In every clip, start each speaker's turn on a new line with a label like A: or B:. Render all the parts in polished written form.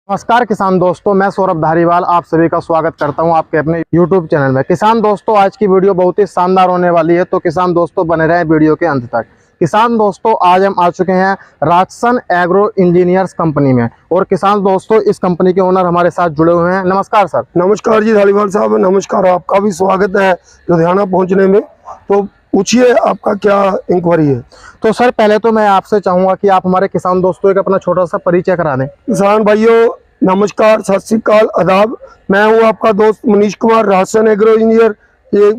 A: नमस्कार किसान दोस्तों, मैं सौरभ धारीवाल आप सभी का स्वागत करता हूं आपके अपने YouTube चैनल में। किसान दोस्तों, आज की वीडियो बहुत ही शानदार होने वाली है, तो किसान दोस्तों बने रहें वीडियो के अंत तक। किसान दोस्तों, आज हम आ चुके हैं राजसन एग्रो इंजीनियर्स कंपनी में, और किसान दोस्तों इस कंपनी के ओनर हमारे साथ जुड़े हुए हैं। नमस्कार सर।
B: नमस्कार जी धालीवाल साहब, नमस्कार। आपका भी स्वागत है लुधियाना पहुंचने में। तो पूछिए, आपका क्या इंक्वायरी है?
A: तो सर, पहले तो मैं आपसे चाहूंगा कि आप हमारे किसान दोस्तों को अपना छोटा सा परिचय करा दें।
B: किसान भाइयों नमस्कार, सत श्री अकाल, आदाब। मैं हूं आपका दोस्त मनीष कुमार, राजसन एग्रो इंजीनियर, ये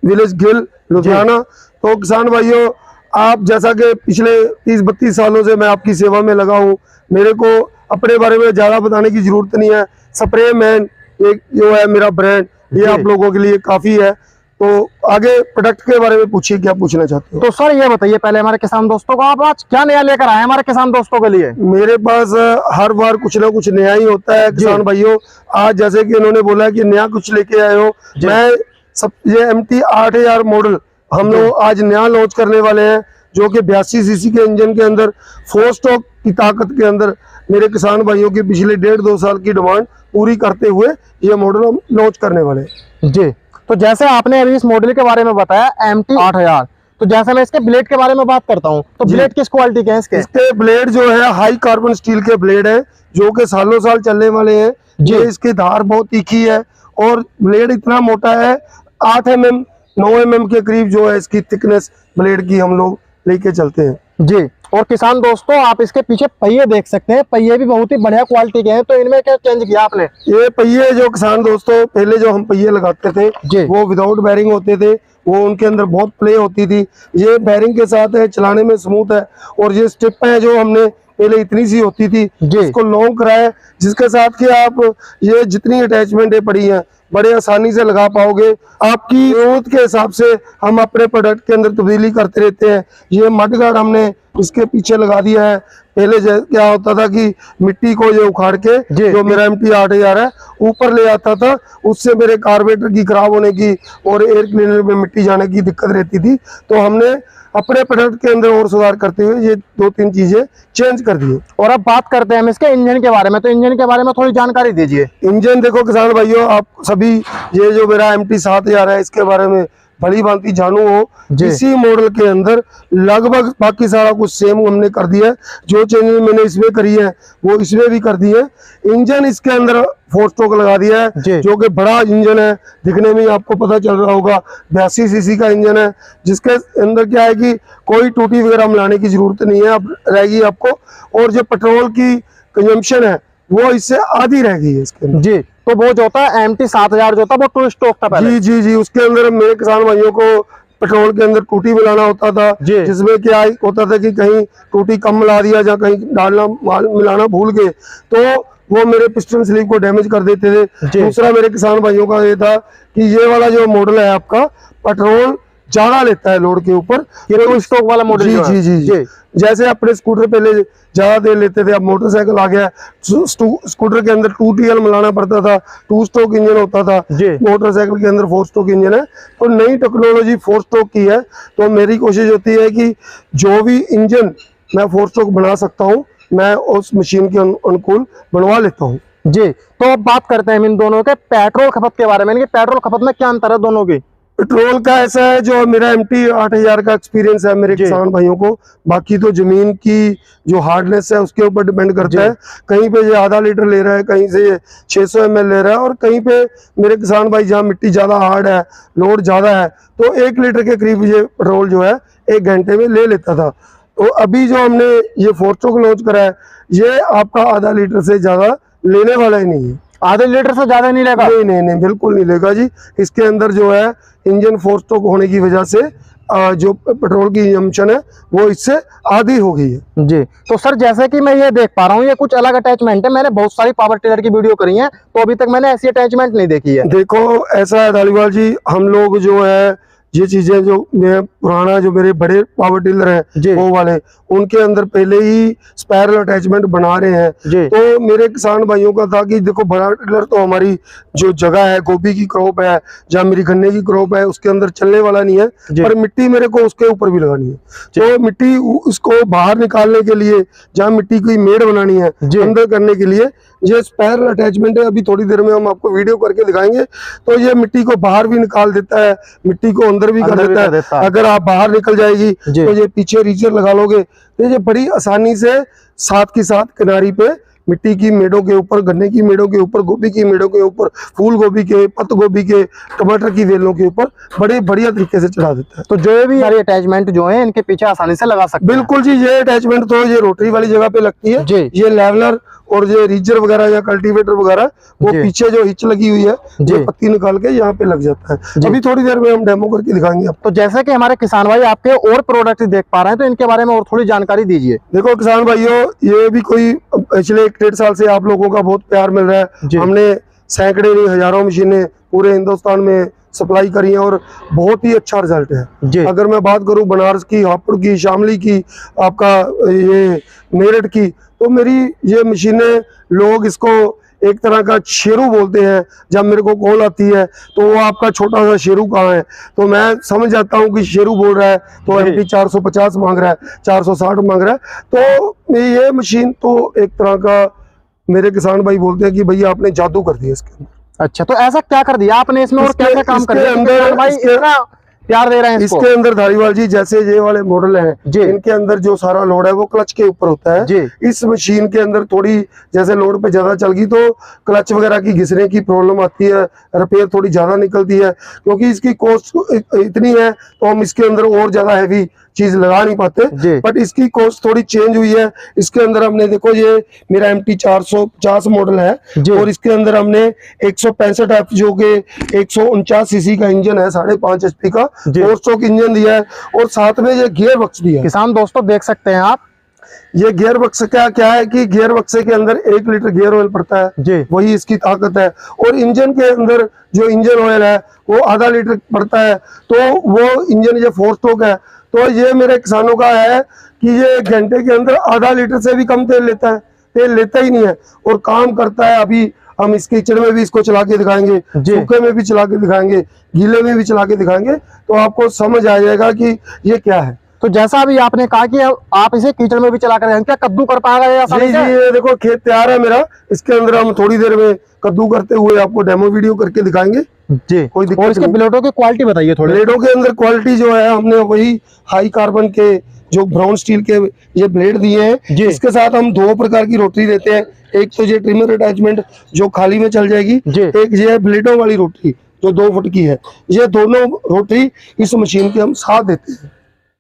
B: विलेज गिल लुधियाना। तो किसान भाइयों, आप जैसा कि पिछले 30-32 सालों से मैं आपकी सेवा में लगा हूं, मेरे को अपने बारे में ज़्यादा बताने की ज़रूरत नहीं है। स्प्रे मैन एक जो है मेरा ब्रांड, ये आप लोगों के लिए काफ़ी है। तो आगे प्रोडक्ट के बारे में पूछिए, क्या पूछना चाहते हो?
A: तो सर ये बताइए पहले हमारे किसान दोस्तों को, आप आज क्या नया लेकर आए हैं हमारे किसान दोस्तों के लिए?
B: मेरे पास हर बार कुछ ना कुछ नया ही होता है किसान भाइयों। आज जैसे कि इन्होंने बोला कि नया कुछ लेके आए हो, मैं सब ये MT 8000 मॉडल हम लोग आज नया लॉन्च करने वाले हैं, जो कि 82 सीसी के इंजन के अंदर 4 स्ट्रोक की ताकत के अंदर मेरे किसान भाइयों की पिछले 1.5-2 साल की डिमांड पूरी करते हुए ये मॉडल हम लॉन्च करने वाले हैं
A: जी। तो जैसे आपने अभी इस मॉडल के बारे में बताया MT 8000, तो जैसे मैं इसके ब्लेड के बारे में बात करता हूँ, तो ब्लेड किस क्वालिटी के हैं इसके?
B: इसके ब्लेड जो है हाई कार्बन स्टील के ब्लेड है, जो कि सालों साल चलने वाले हैं। ये इसकी धार बहुत तीखी है और ब्लेड इतना मोटा है, 8 mm 9 mm के करीब जो है इसकी थिकनेस ब्लेड की हम लोग लेके चलते हैं
A: जी। और किसान दोस्तों, आप इसके पीछे पहिए देख सकते हैं, पहिए भी बहुत ही बढ़िया क्वालिटी के हैं। तो इनमें क्या चेंज किया आपने?
B: ये पहिए जो किसान दोस्तों पहले जो हम पहिए लगाते थे वो विदाउट बैरिंग होते थे, वो उनके अंदर बहुत प्ले होती थी। ये बैरिंग के साथ है, चलाने में स्मूथ है। और ये स्टिप है जो हमने पहले इतनी सी होती थी, इसको लॉन्ग कराया, जिसके साथ कि आप ये जितनी अटैचमेंटें पड़ी हैं बड़े आसानी से लगा पाओगे। आपकी जरूरत के हिसाब से हम अपने प्रोडक्ट के अंदर तब्दीली करते रहते हैं। ये मड गार्ड हमने इसके पीछे लगा दिया है। पहले क्या होता था कि मिट्टी को ये उखाड़ के जो मेरा MT 8000 है ऊपर ले आता था, उससे मेरे कार्बोरेटर की खराब होने की और एयर क्लीनर में मिट्टी जाने की दिक्कत रहती थी। तो हमने अपने प्रोडक्ट के अंदर और सुधार करते हुए ये 2-3 चीजें चेंज कर दी।
A: और अब बात करते हैं हम इसके इंजन के बारे में। तो इंजन के बारे में थोड़ी जानकारी दीजिए।
B: इंजन देखो किसान भाइयों, आप सभी ये जो मेरा MT 7000 है इसके बारे में भली भांति जानू हो। इसी मॉडल के अंदर लगभग बाकी सारा कुछ सेम हमने कर दिया है। जो चेंजेस मैंने इसमें करी है वो इसमें भी कर दी है। इंजन इसके अंदर 4 स्ट्रोक लगा दिया है, जो कि बड़ा इंजन है, दिखने में आपको पता चल रहा होगा। 82 सीसी का इंजन है, जिसके अंदर क्या है कि कोई टूटी वगैरह मिलाने की जरूरत नहीं है अब रहेगी आपको। और जो पेट्रोल की कंजम्पशन है वो इससे आधी रह गई है इसके अंदर
A: जी। तो वो जो था MT 7000 जो था वो 2 स्ट्रोक था पहले।
B: जी, उसके अंदर मेरे किसान भाइयों को पेट्रोल के अंदर टूटी मिलाना होता था, जिसमें क्या होता था कि कहीं टूटी कम मिला दिया या कहीं डालना मिलाना भूल गए तो वो मेरे पिस्टन स्लीव को डैमेज कर देते थे। दूसरा मेरे किसान भाइयों का ये था कि ये वाला जो मॉडल है आपका पेट्रोल ज्यादा लेता है लोड के ऊपर।
A: ये 2 स्ट्रोक वाला मॉडल
B: जी। जैसे अपने स्कूटर पहले ज्यादा देर लेते थे, अब मोटरसाइकिल आ गया। स्कूटर के अंदर 2TL मिलाना पड़ता था, 2 स्ट्रोक इंजन होता था। मोटरसाइकिल के अंदर 4 स्ट्रोक इंजन है। तो नई टेक्नोलॉजी 4 स्ट्रोक की है। तो मेरी कोशिश होती है कि जो भी इंजन मैं 4 स्ट्रोक बना सकता हूँ मैं उस मशीन के अनुकूल बनवा लेता हूँ
A: जी। तो अब बात करते हैं इन दोनों के पेट्रोल खपत के बारे में। इनके पेट्रोल खपत में क्या अंतर है दोनों की?
B: पेट्रोल का ऐसा है, जो मेरा MT 8000 का एक्सपीरियंस है मेरे किसान भाइयों को, बाकी तो जमीन की जो हार्डनेस है उसके ऊपर डिपेंड करता है। कहीं पे ये आधा लीटर ले रहा है, कहीं से 600 ml ले रहा है, और कहीं पे मेरे किसान भाई जहाँ मिट्टी ज्यादा हार्ड है, लोड ज्यादा है, तो 1 लीटर के करीब ये पेट्रोल जो है 1 घंटे में ले लेता था। तो अभी जो हमने ये 4 स्ट्रोक लॉन्च करा है, ये आपका आधा लीटर से ज्यादा लेने वाला ही नहीं है।
A: आधे लीटर से ज्यादा नहीं लेगा?
B: नहीं, बिल्कुल नहीं लेगा जी। इसके अंदर जो है इंजन 4 स्ट्रोक होने की वजह से जो पेट्रोल की कंजम्पशन है वो इससे आधी हो गई है
A: जी। तो सर जैसे कि मैं ये देख पा रहा हूँ, ये कुछ अलग अटैचमेंट है। मैंने बहुत सारी पावर टिलर की वीडियो करी है, तो अभी तक मैंने ऐसी अटैचमेंट नहीं देखी है।
B: देखो ऐसा है धालीवाल जी, हम लोग जो है ये चीजें जो मैं पुराना जो मेरे बड़े पावर टिलर हैं वो वाले, उनके अंदर पहले ही स्पाइरल अटैचमेंट बना रहे हैं। तो मेरे किसान भाइयों का था कि देखो बड़ा टिलर तो हमारी जो जगह है, गोभी की क्रॉप है जहाँ मेरी गन्ने की क्रॉप है, उसके अंदर चलने वाला नहीं है, पर मिट्टी मेरे को उसके ऊपर भी लगानी है। तो मिट्टी उसको बाहर निकालने के लिए, जहाँ मिट्टी की मेड़ बनानी है अंदर करने के लिए, ये स्पेयर अटैचमेंट है, अभी थोड़ी देर में हम आपको वीडियो करके दिखाएंगे। तो ये मिट्टी को बाहर भी निकाल देता है, मिट्टी को अंदर भी कर देता है। अगर आप बाहर निकल जाएगी तो ये पीछे रीचर लगा लोगे तो ये बड़ी आसानी से साथ के साथ किनारी पे मिट्टी की मेड़ों के ऊपर, गन्ने की मेड़ों के ऊपर, गोभी की मेड़ों के ऊपर, फूल गोभी के, पत्त गोभी के, टमाटर की वेलों के ऊपर बड़े बढ़िया तरीके से चढ़ा देता है।
A: तो जो भी सारे अटैचमेंट जो है इनके पीछे आसानी से लगा सकते हैं।
B: बिल्कुल जी, ये अटैचमेंट तो ये रोटरी वाली जगह पे लगती है
A: जी।
B: ये लेवलर और ये रीजर वगैरह या कल्टीवेटर वगैरह वो पीछे जो हिच लगी हुई है ये पत्ती निकाल के यहाँ पे लग जाता है। अभी थोड़ी देर में हम डेमो करके दिखाएंगे आपको।
A: तो जैसे कि हमारे किसान भाई आपके और प्रोडक्ट देख पा रहे हैं तो इनके बारे में और थोड़ी जानकारी दीजिए।
B: देखो किसान भाइयों, ये भी कोई पिछले 1-1.5 साल से आप लोगों का बहुत प्यार मिल रहा है। हमने सैकड़े नहीं हजारों मशीनें पूरे हिंदुस्तान में सप्लाई करी है और बहुत ही अच्छा रिजल्ट है। अगर मैं बात करूं बनारस की, हापुड़ की, शामली की, आपका ये मेरठ की, तो मेरी ये मशीनें लोग इसको एक तरह का शेरू बोलते हैं। जब मेरे को कॉल आती है तो वो आपका छोटा सा शेरू कहाँ है, तो मैं समझ जाता हूँ कि शेरू बोल रहा है तो MP 450 मांग रहा है, 460 मांग रहा है। तो ये मशीन तो एक तरह का मेरे किसान भाई बोलते हैं कि भैया आपने जादू कर दिया इसके अंदर।
A: अच्छा, तो ऐसा क्या कर दिया आपने इसमें और क्या क्या काम कर दिया
B: अंदर
A: भाई इतना प्यार दे रहे हैं
B: इसके अंदर? धारीवाल जी, जैसे ये वाले मॉडल हैं इनके अंदर जो सारा लोड है वो क्लच के ऊपर होता है। इस मशीन के अंदर थोड़ी जैसे लोड पे ज्यादा चल गई तो क्लच वगैरह की घिसने की प्रॉब्लम आती है, रिपेयर थोड़ी ज्यादा निकलती है। क्योंकि इसकी कॉस्ट इतनी है तो हम इसके अंदर और ज्यादा हैवी चीज लगा नहीं पाते, बट इसकी कॉस्ट थोड़ी चेंज हुई है। इसके अंदर हमने देखो ये मेरा MT 450 मॉडल है और इसके अंदर हमने 165 एफ जो के 149 सीसी का इंजन है, 5.5 HP का 4 स्ट्रोक इंजन दिया है और साथ में ये गियर बक्स दिया है।
A: किसान दोस्तों देख सकते हैं आप,
B: ये गियर बक्स क्या है कि गियर बक्से के अंदर 1 लीटर गियर ऑयल पड़ता है, वही इसकी ताकत है। और इंजन के अंदर जो इंजन ऑयल है वो आधा लीटर पड़ता है, तो वो इंजन ये 4 स्ट्रोक है। तो ये मेरे किसानों का है कि ये घंटे के अंदर आधा लीटर से भी कम तेल लेता है, तेल लेता ही नहीं है और काम करता है। अभी हम इस कीचड़ में भी इसको चला के दिखाएंगे, सूखे में भी चला के दिखाएंगे, गीले में भी चला के दिखाएंगे, तो आपको समझ आ जाएगा कि ये क्या है।
A: तो जैसा अभी आपने कहा कि आप इसे कीचड़ में भी चला कर, क्या कद्दू कर पाएगा?
B: जी, ये देखो खेत तैयार है मेरा, इसके अंदर हम थोड़ी देर में कद्दू करते हुए आपको डेमो वीडियो करके दिखाएंगे
A: जी।
B: कोई दिक्कत
A: और इसके ब्लेडों की क्वालिटी बताइए थोड़ी।
B: ब्लेडों के अंदर क्वालिटी जो है हमने वही हाई कार्बन के जो ब्राउन स्टील के ये ब्लेड दिए हैं। इसके साथ हम 2 प्रकार की रोटरी देते हैं, एक तो ये ट्रिमर अटैचमेंट जो खाली में चल जाएगी, एक ये है ब्लेडों वाली रोटरी जो 2 फुट की है। ये दोनों रोटरी इस मशीन के हम साथ देते हैं,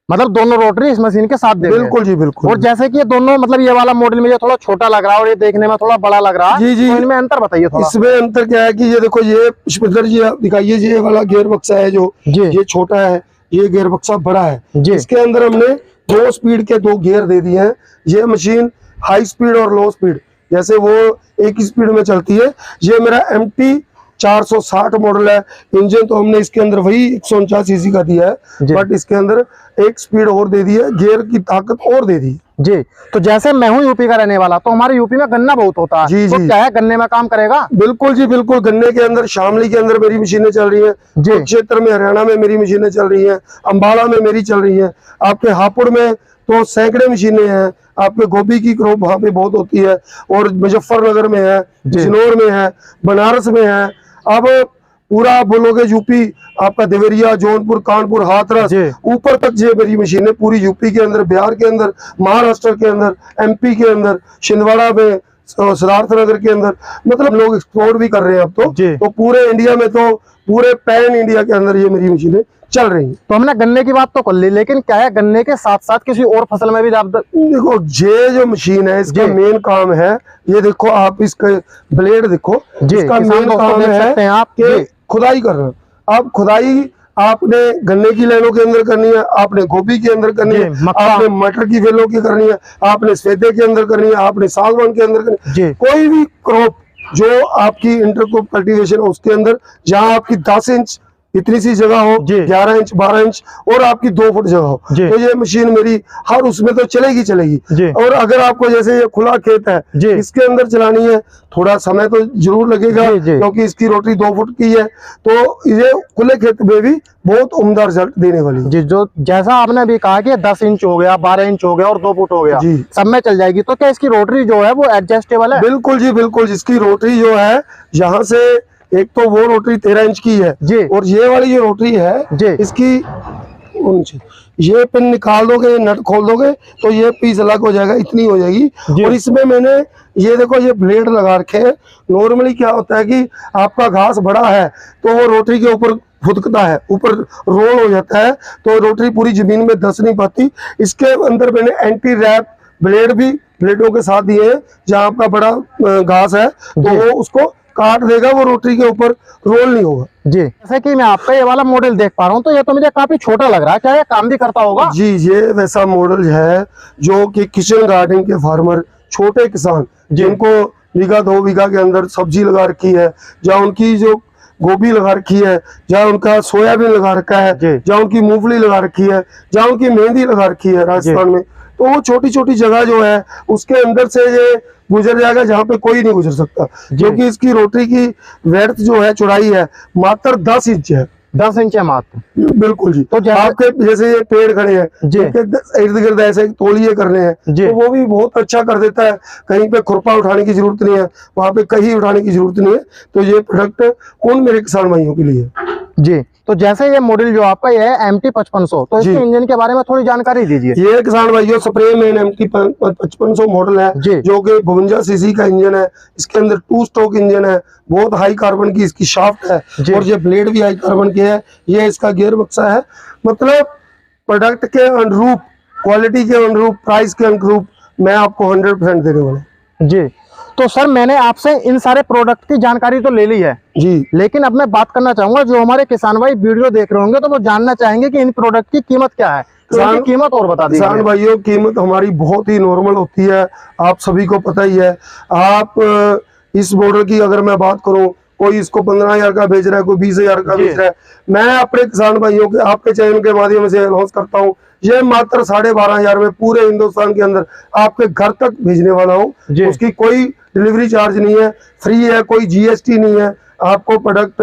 A: मतलब दोनों रोटरी इस मशीन के साथ दे।
B: बिल्कुल जी बिल्कुल।
A: और जैसे कि ये दोनों मतलब ये वाला मॉडल में ये थोड़ा छोटा लग रहा है और ये देखने में थोड़ा बड़ा लग रहा है, तो इनमें अंतर बताइए थोड़ा।
B: इसमें अंतर क्या है कि ये देखो ये पुष्पिंदर जी दिखाइए, ये वाला गियर बक्सा है जो ये छोटा है, ये गियर बक्सा बड़ा है। इसके अंदर हमने 2 स्पीड के 2 गियर दे दिए हैं। ये मशीन हाई स्पीड और लो स्पीड जैसे वो एक ही स्पीड में चलती है। ये मेरा MT 460 मॉडल है। इंजन तो हमने इसके अंदर वही 149 सीसी का दिया है, बट इसके अंदर 1 स्पीड और दे दी है, गियर की ताकत और दे दी
A: जी। तो जैसे मैं हूँ यूपी का रहने वाला, तो हमारे यूपी में गन्ना बहुत होता है, तो क्या है गन्ने में काम करेगा?
B: बिल्कुल जी बिल्कुल। गन्ने के अंदर शामली के अंदर मेरी मशीनें चल रही है, क्षेत्र में हरियाणा में मेरी मशीनें चल रही है, अम्बाला में मेरी चल रही है, आपके हापुड़ में तो सैकड़े मशीनें हैं, आपके गोभी की क्रॉप वहां पे बहुत होती है, और मुजफ्फरनगर में है, बिजनौर में है, बनारस में है। अब पूरा बोलोगे यूपी, आपका देवरिया, जौनपुर, कानपुर, हाथरस, ऊपर तक ये मेरी मशीनें पूरी यूपी के अंदर, बिहार के अंदर, महाराष्ट्र के अंदर, MP के अंदर, छिंदवाड़ा में, सिद्धार्थ नगर के अंदर, मतलब लोग एक्सपोर्ट भी कर रहे हैं अब तो पूरे इंडिया में, तो पूरे पैन इंडिया के अंदर ये मेरी मशीनें चल रही है।
A: तो हमने गन्ने की बात तो कर ली, लेकिन क्या है गन्ने के साथ साथ किसी और फसल में भी आप
B: देखो ये जो मशीन है इसका मेन काम है, ये देखो आप इसका ब्लेड देखो, इसका मेन काम है आप खुदाई करना। आप खुदाई आपने गन्ने की लाइनों के अंदर करनी है, आपने गोभी के अंदर करनी है, आपने मटर की वेलों की करनी है, आपने सफेदे के अंदर करनी है, आपने सागवान के अंदर करनी है। कोई भी क्रॉप जो आपकी इंटरक्रॉप कल्टीवेशन है उसके अंदर, जहाँ आपकी 10 इंच इतनी सी जगह हो,
A: जी।
B: 11 इंच 12 इंच और आपकी 2 फुट जगह हो,
A: जी।
B: तो ये मशीन मेरी हर उसमें तो चलेगी
A: जी।
B: और अगर आपको जैसे ये खुला खेत है,
A: जी।
B: इसके अंदर चलानी है, थोड़ा समय तो जरूर लगेगा,
A: जी, जी।
B: क्योंकि इसकी रोटरी 2 फुट की है, तो ये खुले खेत में भी बहुत उम्दा रिजल्ट देने वाली है।
A: जी, जो जैसा आपने अभी कहा कि 10 इंच हो गया, 12 इंच हो गया और 2 फुट हो गया,
B: जी।
A: सब में चल जाएगी, तो क्या इसकी रोटरी जो है वो एडजस्टेबल है?
B: बिल्कुल जी बिल्कुल, जिसकी रोटरी जो है, यहाँ से एक तो वो रोटरी 13 इंच की है
A: जी।
B: और ये वाली जो रोटरी है
A: जी।
B: इसकी ये पिन निकाल दोगे, नट खोल दोगे तो ये पीस अलग हो जाएगा, इतनी हो जाएगी। और इसमें मैंने ये देखो ये ब्लेड लगा रखे हैं। नॉर्मली क्या होता है कि आपका घास बड़ा है तो वो रोटरी के ऊपर फुदकता है, ऊपर रोल हो जाता है, तो रोटरी पूरी जमीन में धंस नहीं पाती। इसके अंदर मैंने एंटी रैप ब्लेड भी ब्लेडों के साथ दिए हैं, जहाँ आपका बड़ा घास है तो वो उसको काट देगा, वो रोटरी के ऊपर रोल नहीं होगा।
A: जी, जैसे कि मैं आपका ये वाला मॉडल देख पा रहा हूँ, तो ये तो मुझे काफी छोटा लग रहा है, क्या ये काम भी करता होगा?
B: जी, ये वैसा मॉडल है जो कि किचन गार्डन के फार्मर, छोटे किसान जिनको बीघा 2 बीघा के अंदर सब्जी लगा रखी है, जहाँ उनकी जो गोभी लगा रखी है, जहाँ उनका सोयाबीन लगा रखा है, जहाँ उनकी मूंगफली लगा रखी है, जहाँ उनकी मेहंदी लगा रखी है राजस्थान में, तो वो छोटी छोटी जगह जो है उसके अंदर से ये गुजर जाएगा जहाँ पे कोई नहीं गुजर सकता, क्योंकि इसकी रोटरी की वेड्थ जो है, चौड़ाई है मात्र 10 इंच है।
A: 10 इंच है मात्र।
B: बिल्कुल जी।
A: तो
B: आपके जैसे ये पेड़ खड़े हैं, इर्द गिर्द ऐसे तोलिए करने हैं, तो वो भी बहुत अच्छा कर देता है। कहीं पे खुरपा उठाने की जरूरत नहीं है, वहां पे कहीं उठाने की जरूरत नहीं है। तो ये प्रोडक्ट उन मेरे किसान भाइयों के लिए
A: जी। तो जैसे ये मॉडल जो आपका ये है MT 5500, तो इसके इंजन के बारे में थोड़ी जानकारी दीजिए।
B: ये किसान भाइयों स्प्रे मेन MT 5500 मॉडल है, जो कि 52 सीसी का इंजन है। इसके अंदर 2 स्ट्रोक इंजन है, बहुत हाई कार्बन की इसकी शाफ्ट है और ये ब्लेड भी हाई कार्बन के है। ये इसका गियर बक्सा है। मतलब प्रोडक्ट के अनुरूप, क्वालिटी के अनुरूप, प्राइस के अनुरूप मैं आपको 100% देने वाला हूं।
A: जी। तो सर मैंने आपसे इन सारे प्रोडक्ट की जानकारी तो ले ली है
B: जी,
A: लेकिन अब मैं बात करना चाहूंगा, जो हमारे किसान भाई वीडियो देख रहे होंगे तो वो जानना चाहेंगे कि इन प्रोडक्ट की कीमत क्या है, तो इनकी कीमत और बता दीजिए।
B: किसान भाइयों, कीमत हमारी बहुत ही नॉर्मल होती है, आप सभी को पता ही है। आप इस मॉडल की अगर मैं बात करूं, कोई इसको 15,000 का बेच रहा है, कोई 20,000 का बेच रहा है, मैं अपने किसान भाइयों के आपके चैनल के माध्यम से अनाउंस करता हूं, ये मात्र 12,500 में पूरे हिंदुस्तान के अंदर आपके घर तक भेजने वाला हूं। उसकी कोई डिलीवरी चार्ज नहीं है, फ्री है, कोई GST नहीं है। आपको प्रोडक्ट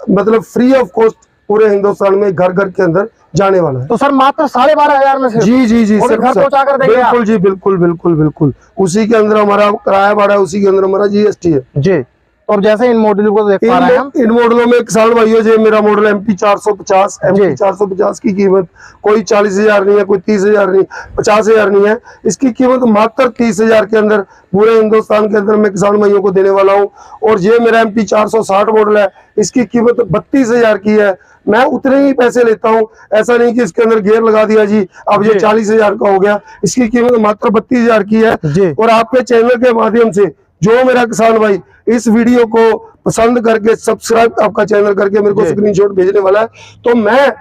B: मतलब फ्री ऑफ कॉस्ट पूरे हिंदुस्तान में घर घर के अंदर जाने वाला है।
A: तो सर मात्र 12,500 में
B: जी
A: सर घर पहुंचा कर देंगे?
B: बिल्कुल जी, बिल्कुल बिल्कुल बिल्कुल। उसी के अंदर हमारा किराया भाड़ा है, उसी के अंदर हमारा GST है
A: जी। तो अब जैसे इन मॉडल को देख पा रहे हैं हम,
B: इन मॉडलों में किसान भाइयों, जो मेरा मॉडल MT 450 की कीमत कोई 40,000 नहीं है, कोई 30,000 नहीं, 50,000 नहीं है। इसकी कीमत मात्र 30,000 के अंदर पूरे हिंदुस्तान के अंदर मैं किसान भाइयों को देने वाला हूँ। और ये मेरा MT 460 मॉडल है, इसकी कीमत 32,000 की है। मैं उतने ही पैसे लेता हूँ, ऐसा नहीं कि इसके अंदर गियर लगा दिया जी अब ये 40,000 का हो गया। इसकी कीमत मात्र 32,000 की है। और आपके चैनल के माध्यम से जो मेरा किसान भाई इस वीडियो को पसंद करके सब्सक्राइब आपका चैनल करके मेरे को स्क्रीनशॉट भेजने वाला है, तो मैं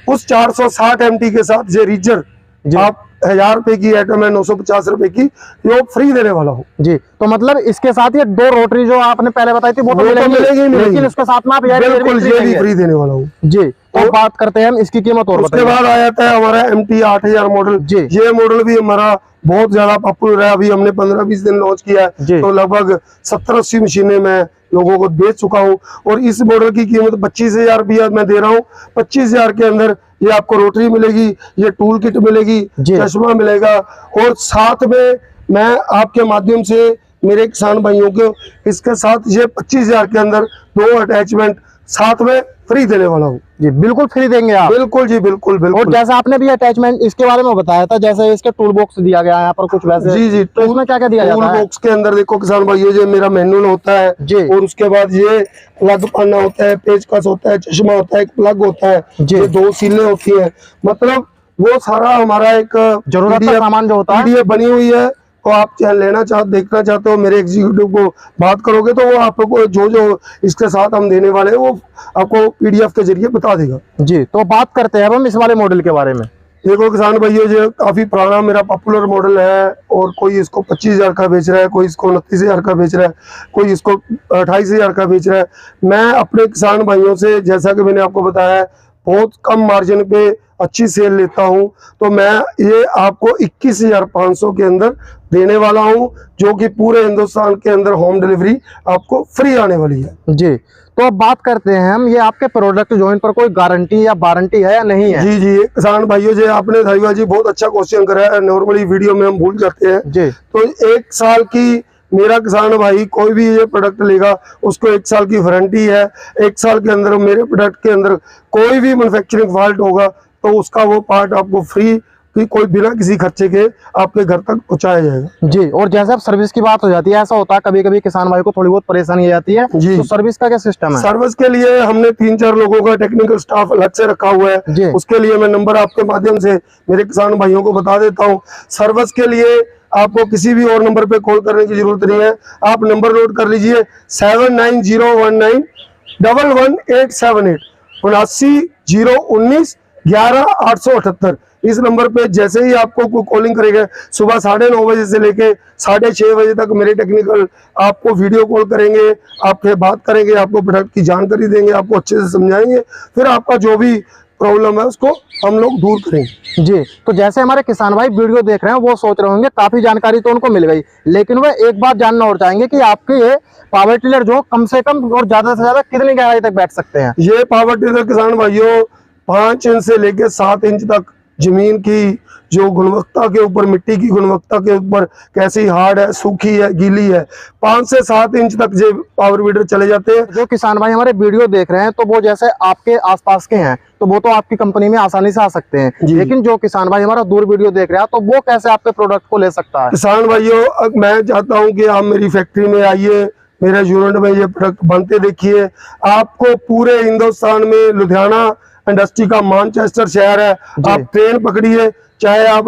B: उस 460 MT के साथ ये रीजर आप 1000 रुपए की आइटम है, 950 रुपए की, वो फ्री देने वाला हूँ जी।
A: तो मतलब इसके साथ ये 2 रोटरी जो आपने पहले बताई थी वो तो मिलेगी, लेकिन इसके साथ में आप
B: बिल्कुल ये भी फ्री देने वाला हूँ जी।
A: तो बात करते हैं हम इसकी कीमत और
B: उसके बाद आ जाता है हमारा MT 8000 मॉडल। ये मॉडल भी हमारा बहुत ज्यादा पॉपुलर है। अभी हमने 15-20 दिन लॉन्च किया है, तो लगभग 70-80 मशीनें मैं लोगों को बेच चुका हूं। और इस मॉडल की कीमत 25,000 रुपया मैं दे रहा हूं। 25,000 के अंदर ये आपको रोटरी मिलेगी, ये टूल किट मिलेगी, चश्मा मिलेगा, और साथ में मैं आपके माध्यम से मेरे किसान भाइयों को इसके साथ ये 25,000 के अंदर 2 अटैचमेंट साथ में फ्री देने वाला हूँ
A: जी। बिल्कुल फ्री देंगे आप?
B: बिल्कुल जी, बिल्कुल बिल्कुल।
A: और जैसा आपने भी अटैचमेंट इसके बारे में बताया था, जैसे इसके टूल बॉक्स दिया गया है यहाँ पर कुछ वैसे,
B: जी जी,
A: तो इसमें क्या क्या दिया जाता है?
B: टूल बॉक्स के अंदर देखो किसान भाई, ये मेरा मैनुअल होता है जी। और उसके बाद ये प्लग पन्ना होता है, पेचकस होता है, चश्मा होता है, एक प्लग होता है, ये 2 सीलें होती है। मतलब वो सारा हमारा एक
A: जरूरत का सामान जो होता है
B: PDF बनी हुई है। तो आप लेना देखना चाहते हो, मेरे एग्जीक्यूटिव को बात करोगे तो वो आपको जो जो इसके साथ हम देने वाले हैं वो आपको PDF के जरिए बता देगा
A: जी। तो बात करते हैं अब हम इस वाले मॉडल के बारे में।
B: देखो किसान भाइयों, जो काफी पुराना मेरा पॉपुलर मॉडल है और कोई इसको 25,000 का बेच रहा है, कोई इसको 29,000 का बेच रहा है, कोई इसको 28,000 का बेच रहा है। मैं अपने किसान भाइयों से, जैसा कि मैंने आपको बताया है, बहुत कम मार्जिन पे अच्छी सेल लेता हूं, तो मैं ये आपको 21,500 के अंदर देने वाला हूं, जो कि पूरे हिंदुस्तान के अंदर होम डिलीवरी आपको फ्री आने वाली है
A: जी। तो अब बात करते हैं हम, ये आपके प्रोडक्ट जो इन पर कोई गारंटी या वारंटी है या नहीं है?
B: जी जी किसान भाइयों, जो आपने धारीवाल जी बहुत अच्छा क्वेश्चन करा है, नॉर्मली वीडियो में हम भूल जाते हैं
A: जी।
B: तो 1 साल की मेरा किसान भाई कोई भी ये प्रोडक्ट लेगा उसको 1 साल की वारंटी है। 1 साल के अंदर मेरे प्रोडक्ट के अंदर कोई भी मैन्युफैक्चरिंग फॉल्ट होगा तो उसका वो पार्ट आपको फ्री कि कोई बिना किसी खर्चे के आपके घर तक पहुंचाया जाएगा।
A: जी। और जैसे अब सर्विस की बात हो जाती है, ऐसा होता है कभी कभी किसान भाई को थोड़ी बहुत परेशानी आ जाती है
B: जी।
A: तो सर्विस का क्या सिस्टम है?
B: सर्विस के लिए हमने 3-4 लोगों का टेक्निकल स्टाफ अलग से रखा हुआ
A: जी।
B: है। उसके लिए मैं नंबर आपके माध्यम से मेरे किसान भाइयों को बता देता हूँ। सर्विस के लिए आपको किसी भी और नंबर पे कॉल करने की जरूरत नहीं है। आप नंबर नोट कर लीजिए 7901911878 7901911878। इस नंबर पे जैसे ही आपको कोई कॉलिंग करेगा, सुबह 9:30 बजे से लेके 6:30 बजे तक मेरे टेक्निकल आपको वीडियो कॉल करेंगे, आपसे बात करेंगे, आपको प्रोडक्ट की जानकारी देंगे, आपको अच्छे से समझाएंगे, फिर आपका जो भी प्रॉब्लम है उसको हम लोग दूर करेंगे।
A: जी। तो जैसे हमारे किसान भाई वीडियो देख रहे हैं वो सोच रहे होंगे काफी जानकारी तो उनको मिल गई, लेकिन वह एक बात जानना और चाहेंगे कि आपके ये पावर टिलर जो कम से कम और ज्यादा से ज्यादा कितनी गहराई तक बैठ सकते हैं?
B: ये पावर टिलर किसान भाइयों 5 इंच से लेके 7 इंच तक जमीन की जो गुणवत्ता के ऊपर, मिट्टी की गुणवत्ता के ऊपर कैसी हार्ड है, सूखी है, गीली है, 5 से 7 इंच तक ये पावर वीडर चले जाते हैं।
A: जो किसान भाई हमारे वीडियो देख रहे हैं तो वो जैसे आपके आसपास के हैं तो वो तो आपकी कंपनी में आसानी से आ सकते हैं, लेकिन जो किसान भाई हमारा दूर वीडियो देख रहा है तो वो कैसे आपके प्रोडक्ट को ले सकता है?
B: किसान भाइयों, मैं चाहता हूं कि आप मेरी फैक्ट्री में आइए, मेरे यूनिट में ये प्रोडक्ट बनते देखिए। आपको पूरे हिंदुस्तान में लुधियाना इंडस्ट्री का मैनचेस्टर शहर है, आप ट्रेन पकड़िए, चाहे आप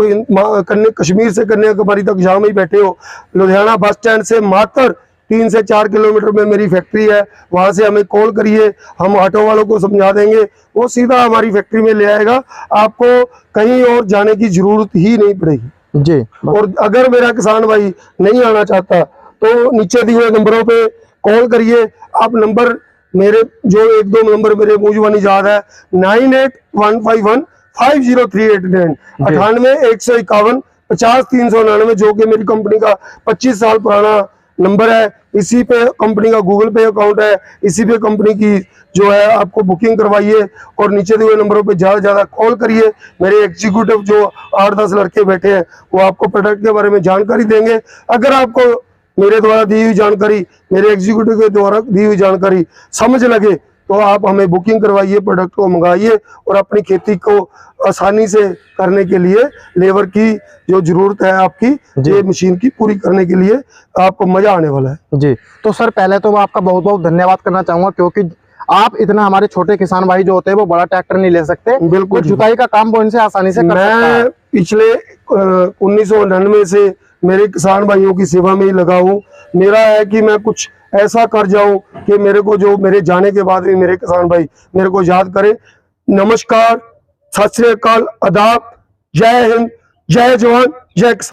B: कश्मीर से कन्याकुमारी तक जहाँ में बैठे हो, लुधियाना बस स्टैंड से मात्र 3 से 4 किलोमीटर में मेरी फैक्ट्री है। वहां से हमें कॉल करिए, हम ऑटो वालों को समझा देंगे, वो सीधा हमारी फैक्ट्री में ले आएगा, आपको कहीं और जाने की जरूरत ही नहीं पड़ेगी
A: जी।
B: और अगर मेरा किसान भाई नहीं आना चाहता तो नीचे दिए हुए नंबरों पे कॉल करिए। आप नंबर मेरे जो 1-2 नंबर मेरे मुझे याद है 9815150389 98-151-50-399, जो कि मेरी कंपनी का 25 साल पुराना नंबर है। इसी पे कंपनी का गूगल पे अकाउंट है, इसी पे कंपनी की जो है आपको बुकिंग करवाइए और नीचे दिए हुए नंबरों पे ज्यादा ज्यादा कॉल करिए। मेरे एग्जीक्यूटिव जो 8-10 लड़के बैठे हैं वो आपको प्रोडक्ट के बारे में जानकारी देंगे। अगर आपको मेरे द्वारा दी हुई जानकारी, मेरे एग्जीक्यूटिव के द्वारा दी हुई जानकारी समझ लगे तो आप हमें बुकिंग करवाइए, प्रोडक्ट को मंगाइए और अपनी खेती को आसानी से करने के लिए लेबर की जो जरूरत है आपकी, ये मशीन की पूरी करने के लिए आपको मजा आने वाला है।
A: जी। तो सर पहले तो मैं आपका बहुत बहुत धन्यवाद करना चाहूंगा, क्योंकि आप इतना हमारे छोटे किसान भाई जो होते हैं वो बड़ा ट्रैक्टर नहीं ले सकते,
B: बिल्कुल
A: जुताई का काम वो इनसे आसानी से कर सकता है।
B: मैं पिछले 1999 से मेरे किसान भाइयों की सेवा में ही लगा हूँ। मेरा है कि मैं कुछ ऐसा कर जाऊं कि मेरे को, जो मेरे जाने के बाद भी मेरे किसान भाई मेरे को याद करें। नमस्कार, सत श्री अकाल, आदाब, जय हिंद, जय जवान, जय किसान।